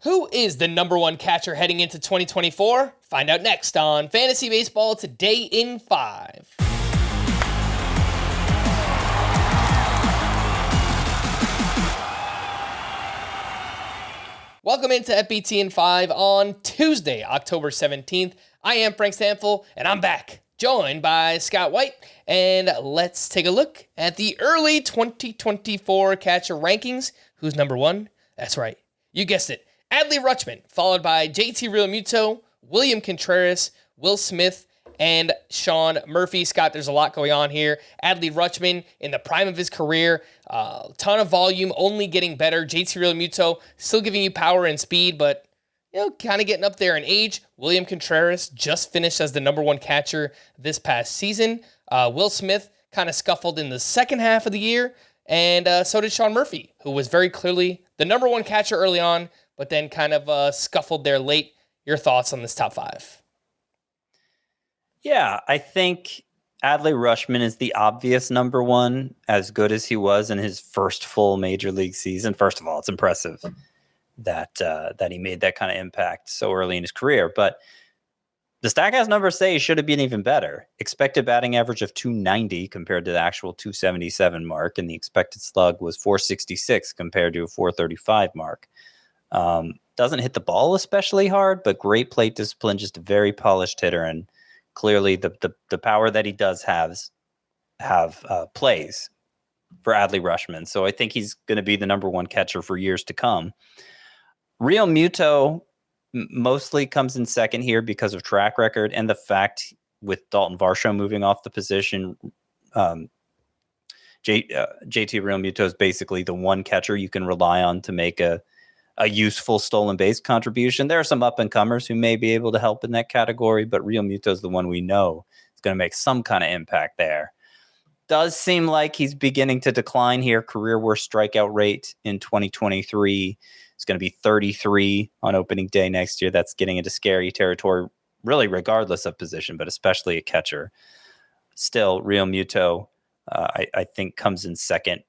Who is the number one catcher heading into 2024? Find out next on Fantasy Baseball Today in 5. Welcome into FBT in 5 on Tuesday, October 17th. I am Frank Stanfill, and I'm back, joined by Scott White. And let's take a look at the early 2024 catcher rankings. Who's number one? That's right, you guessed it. Adley Rutschman, followed by JT Realmuto, William Contreras, Will Smith, and Sean Murphy. Scott, there's a lot going on here. Adley Rutschman in the prime of his career, ton of volume, only getting better. JT Realmuto still giving you power and speed, but kind of getting up there in age. William Contreras just finished as the number one catcher this past season. Will Smith kind of scuffled in the second half of the year, and so did Sean Murphy, who was very clearly the number one catcher early on, but then kind of scuffled there late. Your thoughts on this top five? Yeah, I think Adley Rutschman is the obvious number one, as good as he was in his first full major league season. First of all, it's impressive that he made that kind of impact so early in his career. But the Statcast numbers say he should have been even better. Expected batting average of 290 compared to the actual 277 mark, and the expected slug was 466 compared to a 435 mark. Doesn't hit the ball especially hard, but great plate discipline, just a very polished hitter, and clearly the power that he does have plays for Adley Rutschman. So I think he's going to be the number one catcher for years to come. Realmuto mostly comes in second here because of track record and the fact with Dalton Varsho moving off the position, JT Realmuto is basically the one catcher you can rely on to make a useful stolen base contribution. There are some up-and-comers who may be able to help in that category, but Realmuto is the one we know is going to make some kind of impact there. Does seem like he's beginning to decline here. Career worst strikeout rate in 2023 is going to be 33 on opening day next year. That's getting into scary territory, really regardless of position, but especially a catcher. Still, Realmuto, I think, comes in second,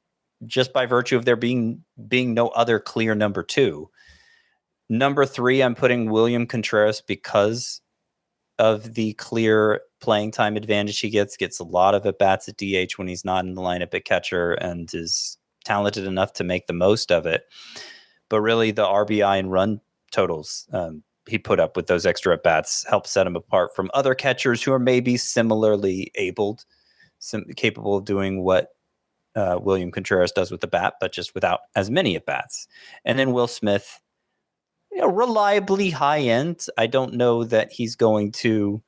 just by virtue of there being no other clear number two. Number three, I'm putting William Contreras because of the clear playing time advantage he gets a lot of at-bats at DH when he's not in the lineup at catcher, and is talented enough to make the most of it. But really, the RBI and run totals he put up with those extra at-bats help set him apart from other catchers who are maybe similarly capable of doing what William Contreras does with the bat, but just without as many at-bats. And then Will Smith, reliably high end. I don't know that he's going to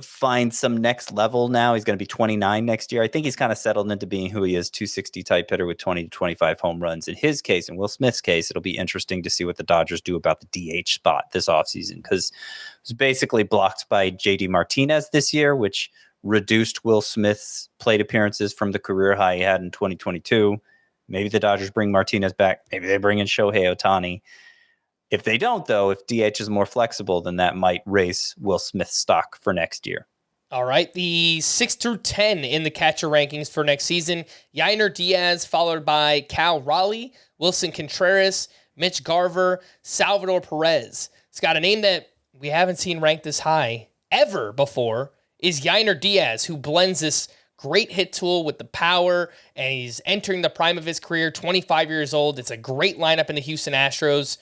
find some next level now. He's going to be 29 next year. I think he's kind of settled into being who he is, 260 type hitter with 20 to 25 home runs. In his case, in Will Smith's case, it'll be interesting to see what the Dodgers do about the DH spot this offseason, because it was basically blocked by JD Martinez this year, which reduced Will Smith's plate appearances from the career high he had in 2022. Maybe the Dodgers bring Martinez back. Maybe they bring in Shohei Ohtani. If they don't, though, if DH is more flexible, then that might raise Will Smith's stock for next year. All right, the 6 through 10 in the catcher rankings for next season: Yainer Diaz, followed by Cal Raleigh, Wilson Contreras, Mitch Garver, Salvador Perez. It's got a name that we haven't seen ranked this high ever before, is Yainer Diaz, who blends this great hit tool with the power, and he's entering the prime of his career, 25 years old. It's a great lineup in the Houston Astros.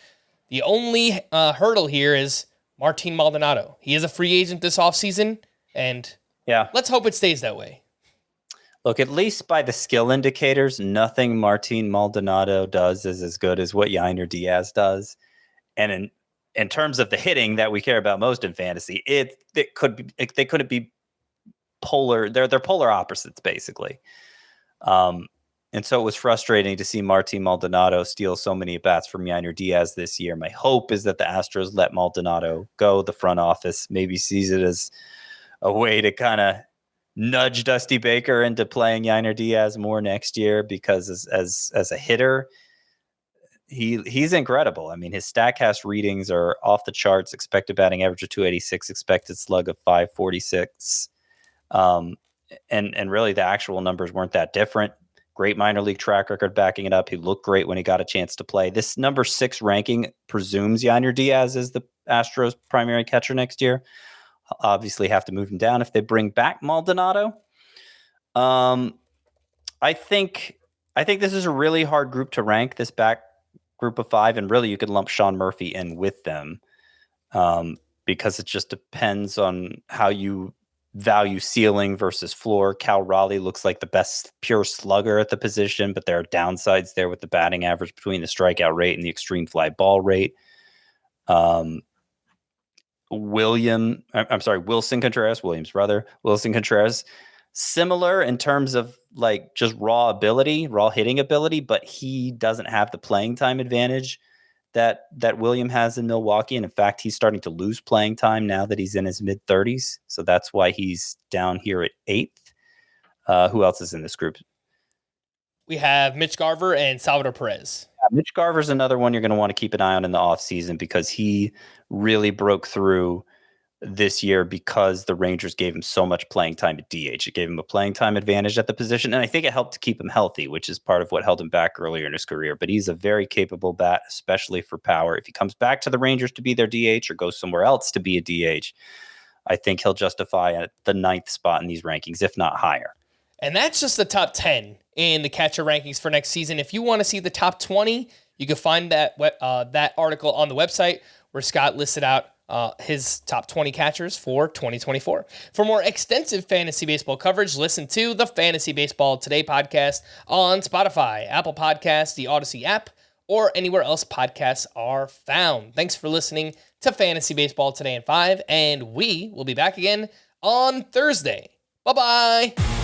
The only hurdle here is Martin Maldonado. He is a free agent this offseason, and let's hope it stays that way. Look, at least by the skill indicators, nothing Martin Maldonado does is as good as what Yainer Diaz does. And in terms of the hitting that we care about most in fantasy, they couldn't be polar. They're polar opposites, basically. And so it was frustrating to see Martin Maldonado steal so many at-bats from Yainer Diaz this year. My hope is that the Astros let Maldonado go. The front office maybe sees it as a way to kind of nudge Dusty Baker into playing Yainer Diaz more next year, because as a hitter, he's incredible. I mean, his Statcast readings are off the charts. Expected batting average of 286, expected slug of 546. And really the actual numbers weren't that different. great minor league track record backing it up. He looked great when he got a chance to play. This number 6 ranking presumes Yainer Diaz is the Astros' primary catcher next year. Obviously have to move him down if they bring back Maldonado. I think this is a really hard group to rank, this back group of 5, and really you could lump Sean Murphy in with them, because it just depends on how you value ceiling versus floor. Cal Raleigh looks like the best pure slugger at the position, but there are downsides there with the batting average between the strikeout rate and the extreme fly ball rate. Wilson Contreras, Williams' brother, Wilson Contreras, similar in terms of like just raw hitting ability, but he doesn't have the playing time advantage that William has in Milwaukee. And in fact, he's starting to lose playing time now that he's in his mid-30s. So that's why he's down here at 8th. Who else is in this group? We have Mitch Garver and Salvador Perez. Mitch Garver's another one you're going to want to keep an eye on in the offseason, because he really broke through this year because the Rangers gave him so much playing time at DH. It gave him a playing time advantage at the position, and I think it helped to keep him healthy, which is part of what held him back earlier in his career. But he's a very capable bat, especially for power. If he comes back to the Rangers to be their DH or goes somewhere else to be a DH, I think he'll justify at the 9th spot in these rankings, if not higher. And that's just the top 10 in the catcher rankings for next season. If you want to see the top 20, you can find that article on the website where Scott listed out his top 20 catchers for 2024. For more extensive fantasy baseball coverage, listen to the Fantasy Baseball Today podcast on Spotify, Apple Podcasts, the Audacy app, or anywhere else podcasts are found. Thanks for listening to Fantasy Baseball Today in 5, and we will be back again on Thursday. Bye-bye.